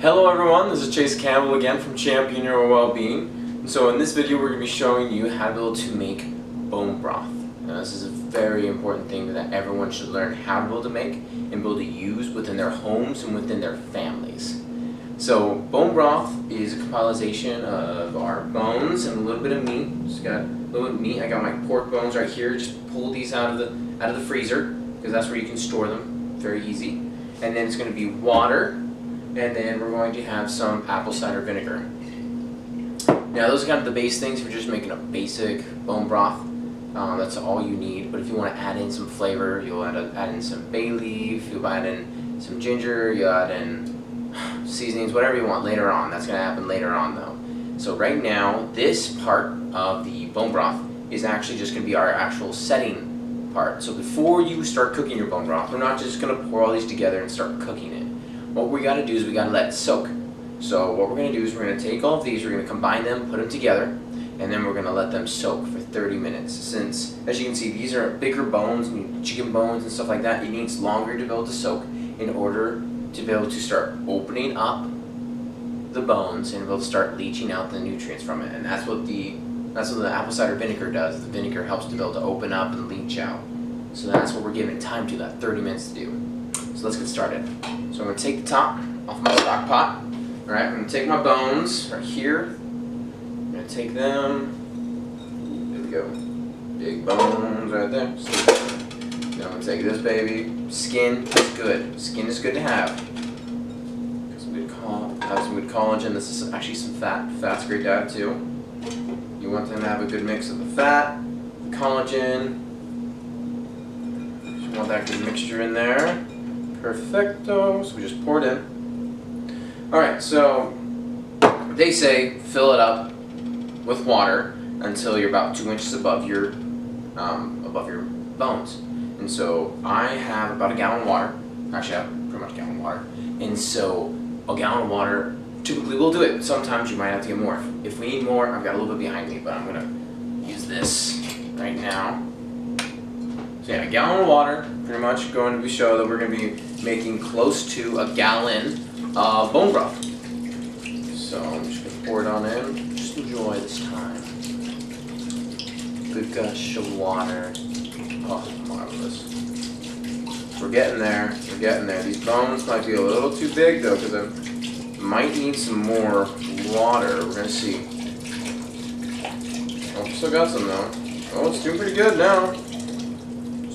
Hello everyone, this is Chase Campbell again from Champion Your Wellbeing. And so in this video we're going to be showing you how to be able to make bone broth. Now this is a very important thing that everyone should learn how to be able to make and be able to use within their homes and within their families. So bone broth is a compilation of our bones and a little bit of meat. Just got a little bit of meat. I got my pork bones right here. Just pull these out of the freezer because that's where you can store them. Very easy. And then it's going to be water. And then we're going to have some apple cider vinegar. Now those are kind of the base things if you're just making a basic bone broth. That's all you need. But if you want to add in some flavor, you'll add in some bay leaf, you'll add in some ginger, you'll add in seasonings, whatever you want later on. That's going to happen later on though. So right now, this part of the bone broth is actually just going to be our actual setting part. So before you start cooking your bone broth, we're not just going to pour all these together and start cooking it. What we got to do is we got to let it soak. So what we're going to do is we're going to take all of these, we're going to combine them, put them together, and then we're going to let them soak for 30 minutes. Since, as you can see, these are bigger bones, chicken bones and stuff like that, it needs longer to be able to soak in order to be able to start opening up the bones and be able to start leaching out the nutrients from it. And that's what the apple cider vinegar does. The vinegar helps to be able to open up and leach out. So that's what we're giving time to, that 30 minutes to do. So let's get started. So I'm going to take the top off my stock pot. Alright, I'm going to take my bones right here. I'm going to take them. There we go. Big bones right there. Then I'm going to take this baby. Skin is good. Skin is good to have. Have some good collagen. This is actually some fat. Fat's great to add too. You want them to have a good mix of the fat, the collagen. You want that good mixture in there. Perfecto. So we just pour it in. Alright, so they say fill it up with water until you're about 2 inches above your bones. And so I have about a gallon of water. Actually, I have pretty much a gallon of water. And so a gallon of water typically will do it. Sometimes you might have to get more. If we need more, I've got a little bit behind me, but I'm going to use this right now. So yeah, a gallon of water, pretty much going to show that we're going to be making close to a gallon of bone broth. So I'm just going to pour it on in. Just enjoy this time. Good gush of water. Oh, marvelous. We're getting there. We're getting there. These bones might be a little too big though, because I might need some more water. We're going to see. Oh, still got some though. Oh, it's doing pretty good now.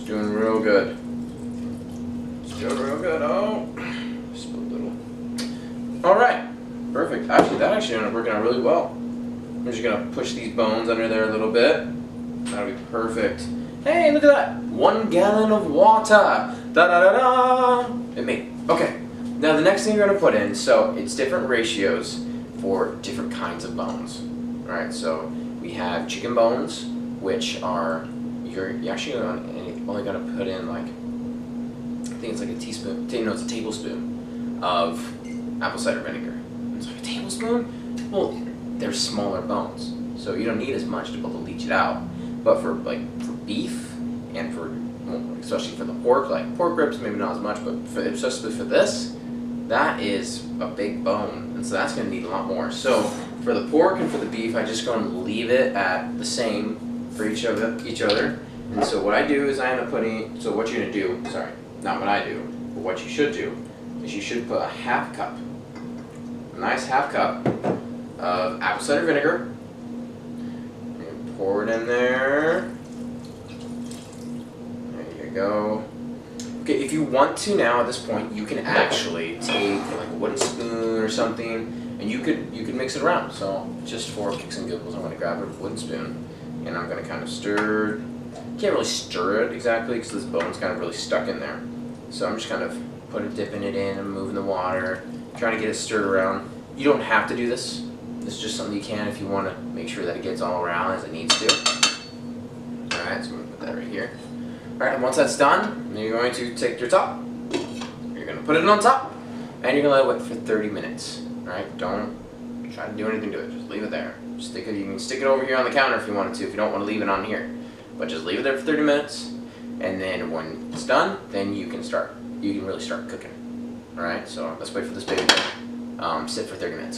Doing real good. It's doing real good. Oh, just a little. All right, perfect. Actually, that actually ended up working out really well. I'm just gonna push these bones under there a little bit. That'll be perfect. Hey, look at that! 1 gallon of water. Da da da da. It made. Okay. Now the next thing you're gonna put in. So it's different ratios for different kinds of bones. All right. So we have chicken bones, which are you're actually only got to put in like, I think it's like a teaspoon, no, it's a tablespoon of apple cider vinegar. It's like a tablespoon? Well, they're smaller bones, so you don't need as much to be able to leach it out. But for beef and for, well, especially for the pork, like pork ribs, maybe not as much, but especially for this, that is a big bone, and so that's going to need a lot more. So for the pork and for the beef, I just go and leave it at the same for each other. And so what I do is I end up putting, so what you're going to do, sorry, not what I do, but what you should do is you should put a half cup, a nice half cup of apple cider vinegar, and pour it in there. There you go. Okay, if you want to now at this point, you can actually take like a wooden spoon or something, and you could mix it around. So just for kicks and giggles, I'm going to grab a wooden spoon, and I'm going to kind of stir. Can't really stir it exactly because this bone's kind of really stuck in there. So I'm just kind of dipping it in and moving the water, trying to get it stirred around. You don't have to do this. This is just something you can if you want to make sure that it gets all around as it needs to. Alright, so I'm going to put that right here. Alright, and once that's done, you're going to take your top, you're going to put it on top, and you're going to let it wet for 30 minutes. Alright, don't try to do anything to it, just leave it there. Stick it. You can stick it over here on the counter if you wanted to, if you don't want to leave it on here. But just leave it there for 30 minutes, and then when it's done, then you can really start cooking. Alright, so let's wait for this baby to sit for 30 minutes.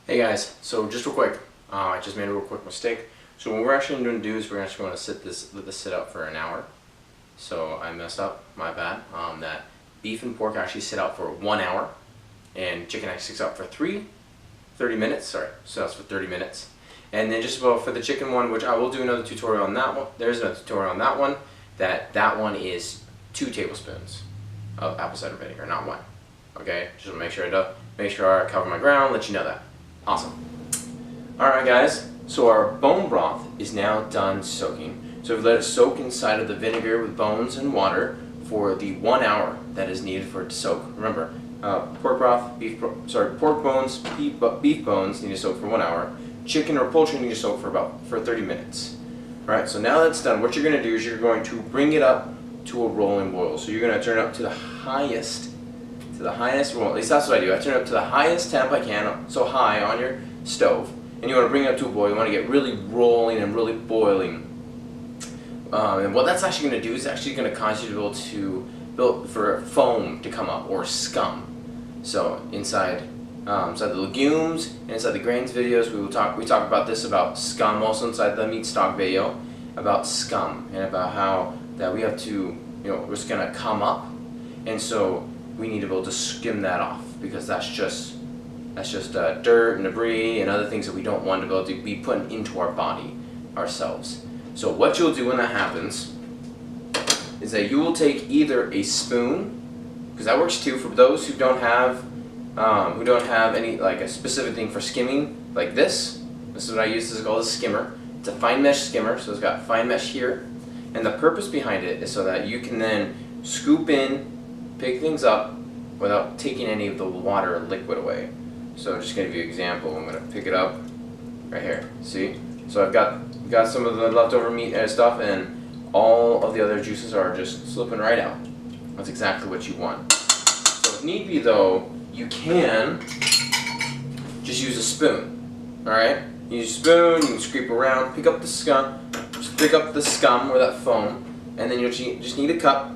Hey guys, so just real quick, I just made a real quick mistake. So what we're actually going to do is we're actually going to let this sit out for an hour. So I messed up, my bad. That beef and pork actually sit out for 1 hour, and chicken actually sits out for 30 minutes. Sorry, so that's for 30 minutes. And then just about for the chicken one, which I will do another tutorial on that one. There's another tutorial on that one. That one is 2 tablespoons of apple cider vinegar, not 1. Okay, just want to make sure I cover my ground. Let you know that. Awesome. All right, guys. So our bone broth is now done soaking. So we've let it soak inside of the vinegar with bones and water for the 1 hour that is needed for it to soak. Remember, pork bones, beef bones need to soak for 1 hour. Chicken or poultry need to soak for 30 minutes. All right. So now that's done, what you're going to do is you're going to bring it up to a rolling boil. So you're going to turn it up to the highest. Well, at least that's what I do. I turn it up to the highest temp I can, so high on your stove. And you want to bring it up to a boil. You want to get really rolling and really boiling. And what that's actually going to do is actually going to cause you to be able to build for foam to come up, or scum. So inside the legumes and inside the grains videos, we talk about this, about scum. Also inside the meat stock video about scum, and about how that we have to, it's going to come up, and so we need to be able to skim that off, because that's just dirt and debris and other things that we don't want to be able to be putting into our body ourselves. So what you'll do when that happens is that you will take either a spoon, because that works too for those who don't have any, like, a specific thing for skimming, like this. This is what I use. This is called a skimmer. It's a fine mesh skimmer, so it's got fine mesh here, and the purpose behind it is so that you can then scoop in, pick things up without taking any of the water or liquid away. So I'm just going to give you an example. I'm going to pick it up right here. See? So I've got some of the leftover meat and stuff, and all of the other juices are just slipping right out. That's exactly what you want. So if need be though, you can just use a spoon. Alright? Use a spoon, you can scrape around, pick up the scum, or that foam, and then you'll just need a cup,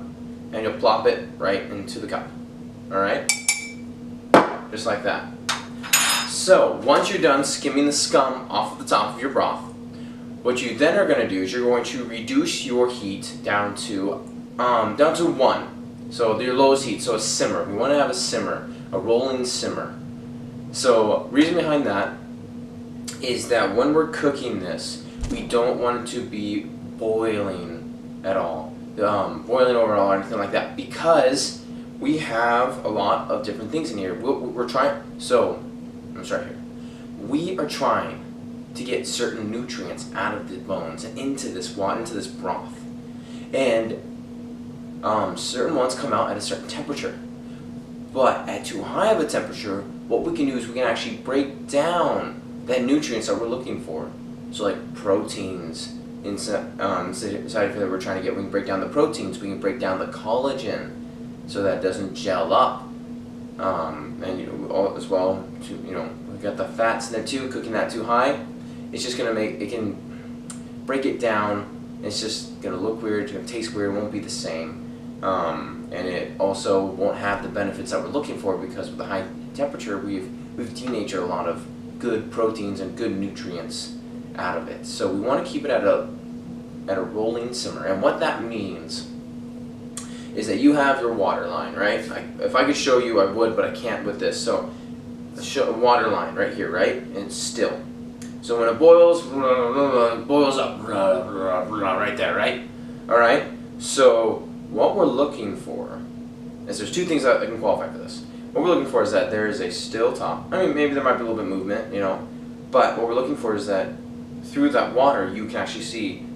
and you'll plop it right into the cup. Alright? Just like that. So once you're done skimming the scum off the top of your broth, what you then are going to do is you're going to reduce your heat down to 1. So your lowest heat, so a simmer. We want to have a simmer, a rolling simmer. So reason behind that is that when we're cooking this, we don't want it to be boiling at all, boiling over at all or anything like that, because we have a lot of different things in here. We're trying. So let me start here. We are trying to get certain nutrients out of the bones and into this broth, and certain ones come out at a certain temperature. But at too high of a temperature, what we can do is we can actually break down the nutrients that we're looking for. So like proteins inside of it that we're trying to get, we can break down the proteins. We can break down the collagen so that it doesn't gel up. And as well, we've got the fats in there too. Cooking that too high, it's just gonna it can break it down. It's just gonna look weird. It's gonna taste weird. It won't be the same, and it also won't have the benefits that we're looking for, because with the high temperature, we've denatured a lot of good proteins and good nutrients out of it. So we want to keep it at a rolling simmer, and what that means is that you have your water line, right? If I could show you, I would, but I can't with this. So a water line right here, right? And it's still. So when it boils up right there, right? All right. So what we're looking for is, there's 2 things that can qualify for this. What we're looking for is that there is a still top. I mean, maybe there might be a little bit of movement, but what we're looking for is that through that water, you can actually see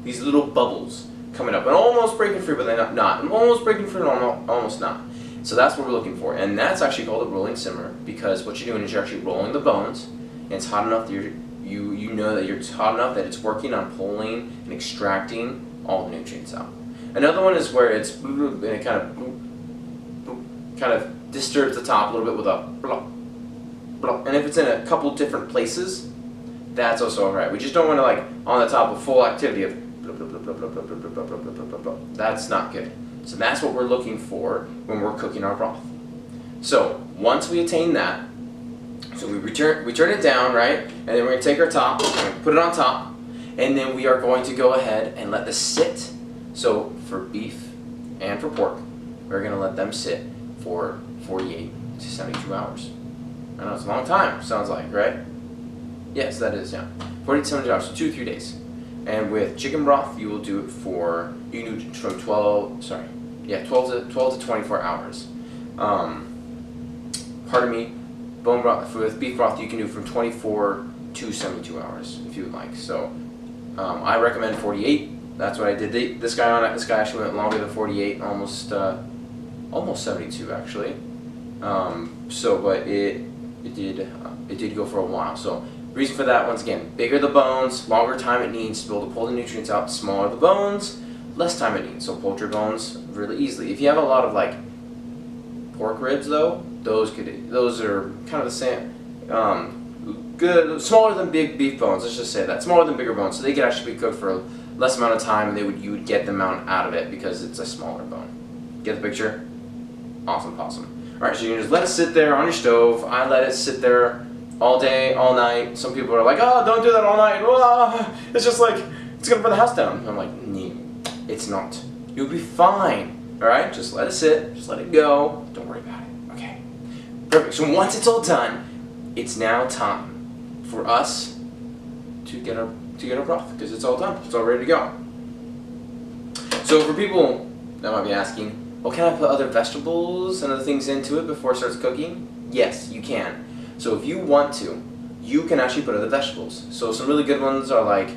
these little bubbles coming up and almost breaking free, but they're not. I'm almost breaking free, almost not. So that's what we're looking for, and that's actually called a rolling simmer, because what you're doing is you're actually rolling the bones, and it's hot enough that you know that it's hot enough that it's working on pulling and extracting all the nutrients out. Another one is where it's and it kind of disturbs the top a little bit with a blah, blah. And if it's in a couple different places, that's also alright. We just don't want to, like, on the top of full activity of blah, blah, blah, blah, blah, blah, blah, blah, blah, blah, blah, blah. That's not good. So that's what we're looking for when we're cooking our broth. So once we attain that, so we turn it down, right? And then we're going to take our top, we're going to put it on top, and then we are going to go ahead and let this sit. So for beef and for pork, we're going to let them sit for 48 to 72 hours. I know it's a long time, sounds like, right? Yes, that is, yeah. 40 to 72 hours, so 2 to 3 days. And with chicken broth, you will do it for, you can do it from 12 to 24 hours. Pardon me, bone broth, with beef broth, you can do from 24 to 72 hours, if you would like. So, I recommend 48. That's what I did. This guy actually went longer than 48, almost 72 actually. But it did go for a while. So reason for that, once again, bigger the bones, longer time it needs to be able to pull the nutrients out. Smaller the bones, less time it needs. So poultry bones really easily. If you have a lot of like pork ribs though, those are kind of the same. Good, smaller than big beef bones. Let's just say that, smaller than bigger bones, so they could actually be cooked for a less amount of time, and you would get the amount out of it because it's a smaller bone. Get the picture? Awesome, awesome. All right, so you can just let it sit there on your stove. I let it sit there all day, all night. Some people are like, oh, don't do that all night. Oh, it's just like it's gonna burn the house down. I'm like, no, it's not. You'll be fine. All right, just let it sit. Just let it go. Don't worry about it. Okay. Perfect. So once it's all done, it's now time for us to get our broth, because it's all done. It's all ready to go. So for people that might be asking, well, can I put other vegetables and other things into it before it starts cooking? Yes, you can. So if you want to, you can actually put other vegetables. So some really good ones are like,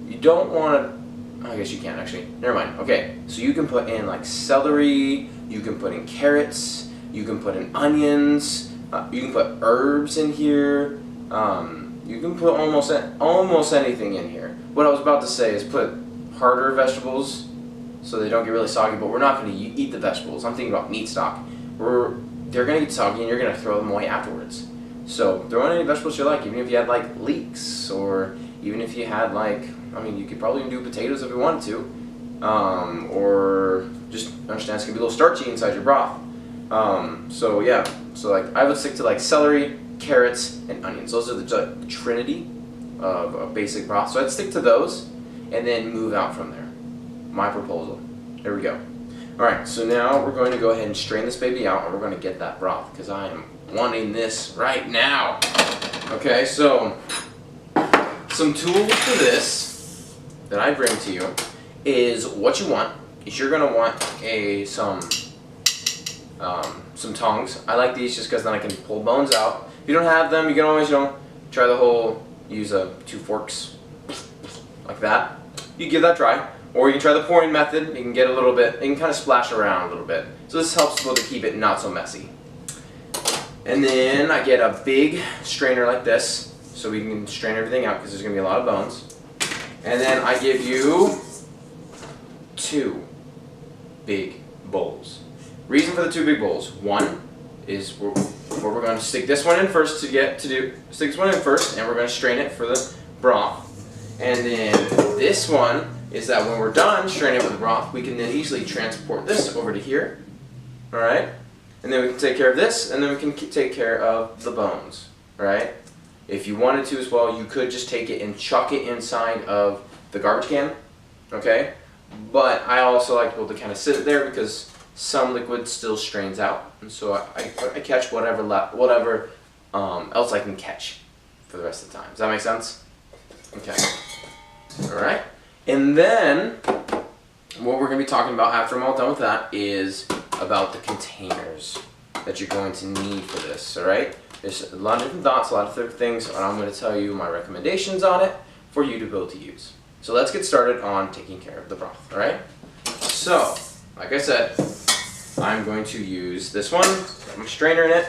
you don't want to, I guess you can actually, never mind. Okay, so you can put in like celery, you can put in carrots, you can put in onions, you can put herbs in here, you can put almost anything in here. What I was about to say is put harder vegetables so they don't get really soggy, but we're not going to eat the vegetables. I'm thinking about meat stock. They're going to get soggy and you're going to throw them away afterwards. So throw in any vegetables you like, even if you had like leeks, or even if you had like, I mean, you could probably even do potatoes if you wanted to, or just understand it's going to be a little starchy inside your broth. So yeah, so like I would stick to like celery, carrots, and onions. Those are the trinity of a basic broth. So I'd stick to those and then move out from there. My proposal. There we go. Alright, so now we're going to go ahead and strain this baby out, and we're going to get that broth, because I am wanting this right now. Okay, so some tools for this that I bring to you is what you want. Is you're going to want some tongs. I like these just because then I can pull bones out. If you don't have them, you can always, try the whole, use 2 forks, like that. You give that try. Or you can try the pouring method. You can get a little bit, you can kind of splash around a little bit. So this helps people to keep it not so messy. And then I get a big strainer like this, so we can strain everything out because there's going to be a lot of bones. And then I give you 2 big bowls. Reason for the 2 big bowls. One is where we're going to stick this one in first stick this one in first, and we're going to strain it for the broth. And then this one is that when we're done straining it with the broth, we can then easily transport this over to here. Alright? And then we can take care of this, and then we can take care of the bones. Alright? If you wanted to as well, you could just take it and chuck it inside of the garbage can. Okay? But I also like to be able to kind of sit it there because some liquid still strains out. And so I catch whatever else I can catch for the rest of the time. Does that make sense? Okay. Alright? And then, what we're going to be talking about after I'm all done with that is about the containers that you're going to need for this, alright? There's a lot of different thoughts, a lot of different things, and I'm going to tell you my recommendations on it for you to be able to use. So let's get started on taking care of the broth, alright? So, like I said, I'm going to use this one, got my strainer in it,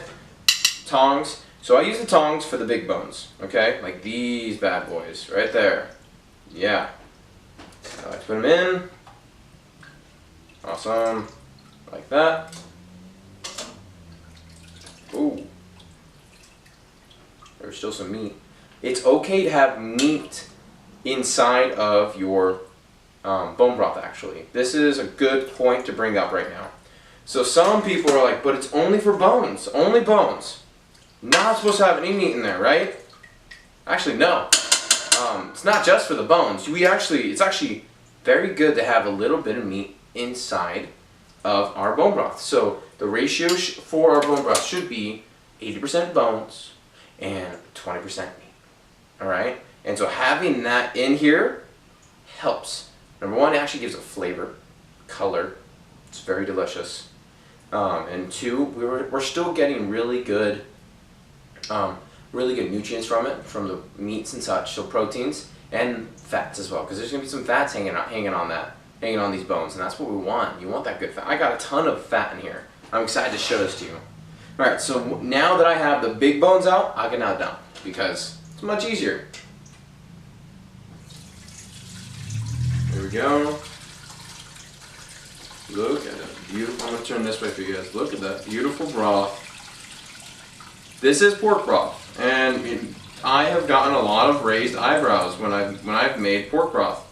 tongs. So I use the tongs for the big bones, okay? Like these bad boys, right there. Yeah. I like to put them in. Awesome. Like that. Ooh. There's still some meat. It's okay to have meat inside of your bone broth, actually. This is a good point to bring up right now. So some people are like, but it's only for bones, only bones. Not supposed to have any meat in there, right? Actually, no. It's not just for the bones. It's actually very good to have a little bit of meat inside of our bone broth. So the ratio for our bone broth should be 80% bones and 20% meat. All right? And so having that in here helps. Number one, it actually gives a flavor, color. It's very delicious. And two, we're still getting really good nutrients from it, from the meats and such, so proteins and fats as well, because there's gonna be some fats hanging on these bones, and that's what we want. You want that good fat. I got a ton of fat in here. I'm excited to show this to you. All right, so now that I have the big bones out, I can now dump because it's much easier. There we go. Look at it. I'm gonna turn this way for you guys. Look at that beautiful broth. This is pork broth, and I have gotten a lot of raised eyebrows when I've made pork broth.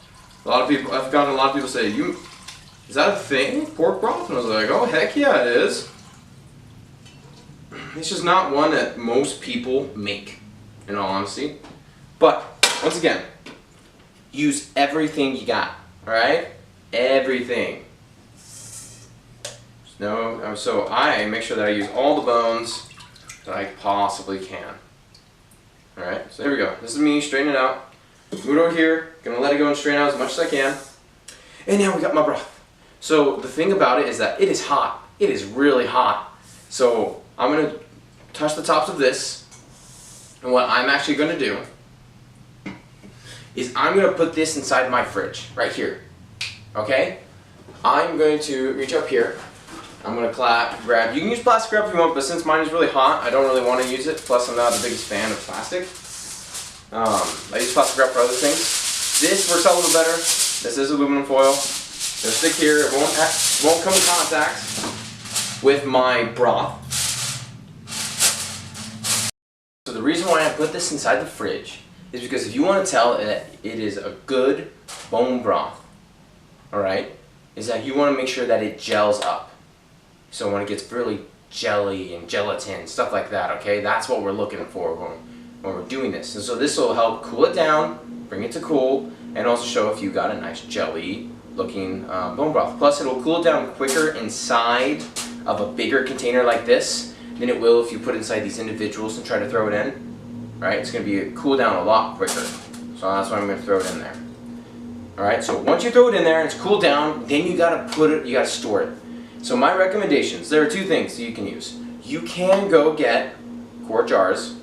I've gotten a lot of people say, is that a thing, pork broth? And I was like, oh heck yeah, it is. It's just not one that most people make, in all honesty. But once again, use everything you got. All right, everything. So I make sure that I use all the bones that I possibly can. Alright, so there we go. This is me straightening it out. Move it over here. Gonna let it go and straighten out as much as I can. And now we got my broth. So the thing about it is that it is hot. It is really hot. So I'm gonna touch the tops of this. And what I'm actually gonna do is I'm gonna put this inside my fridge, right here. Okay? I'm going to reach up here. I'm going to grab, you can use plastic wrap if you want, but since mine is really hot, I don't really want to use it. Plus, I'm not the biggest fan of plastic. I use plastic wrap for other things. This works out a little better. This is aluminum foil. It'll stick here. It won't come in contact with my broth. So the reason why I put this inside the fridge is because if you want to tell that it is a good bone broth, alright, is that you want to make sure that it gels up. So when it gets really jelly and gelatin, stuff like that, okay? That's what we're looking for when we're doing this. And so this will help cool it down, bring it to cool, and also show if you got a nice jelly looking bone broth. Plus it'll cool it down quicker inside of a bigger container like this than it will if you put it inside these individuals and try to throw it in. Right? It's going to be cool down a lot quicker. So that's why I'm going to throw it in there. Alright, so once you throw it in there and it's cooled down, then you gotta store it. So my recommendations, there are two things that you can use. You can go get quart jars.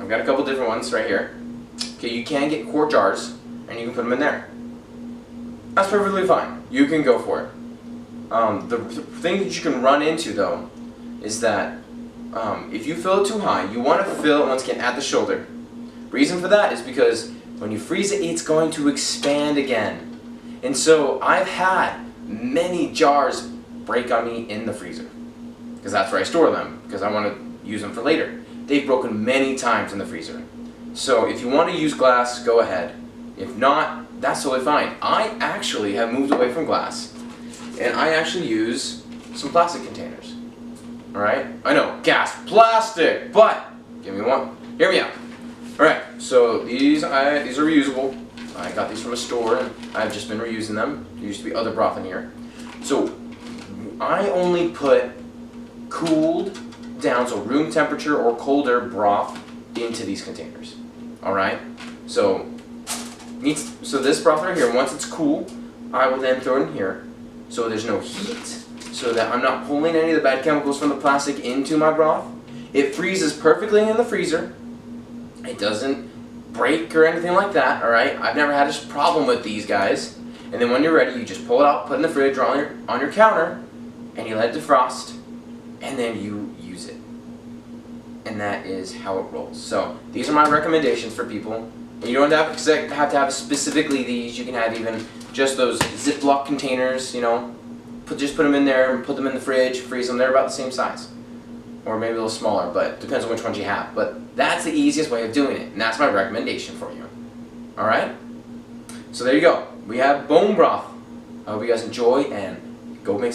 I've got a couple different ones right here. Okay, you can get quart jars and you can put them in there. That's perfectly fine. You can go for it. The thing that you can run into though is that if you fill it too high, you want to fill it once again at the shoulder. Reason for that is because when you freeze it, it's going to expand again. And so I've had many jars break on me in the freezer because that's where I store them because I want to use them for later. They've broken many times in the freezer. So if you want to use glass, go ahead. If not, that's totally fine. I actually have moved away from glass and I actually use some plastic containers. Alright? I know, gas, plastic, but give me one. Hear me out. Alright, so these are reusable. I got these from a store and I've just been reusing them. There used to be other broth in here. So I only put cooled down, so room temperature or colder broth into these containers. Alright? So this broth right here, once it's cool, I will then throw it in here so there's no heat, so that I'm not pulling any of the bad chemicals from the plastic into my broth. It freezes perfectly in the freezer. It doesn't break or anything like that, alright? I've never had this problem with these guys. And then when you're ready, you just pull it out, put it in the fridge or on your counter, and you let it defrost, and then you use it. And that is how it rolls. So these are my recommendations for people. And you don't have to have specifically these. You can have even just those Ziploc containers, you know. Just put them in there and put them in the fridge, freeze them. They're about the same size. Or maybe a little smaller, but depends on which ones you have. But that's the easiest way of doing it, and that's my recommendation for you. Alright? So there you go. We have bone broth. I hope you guys enjoy, and go make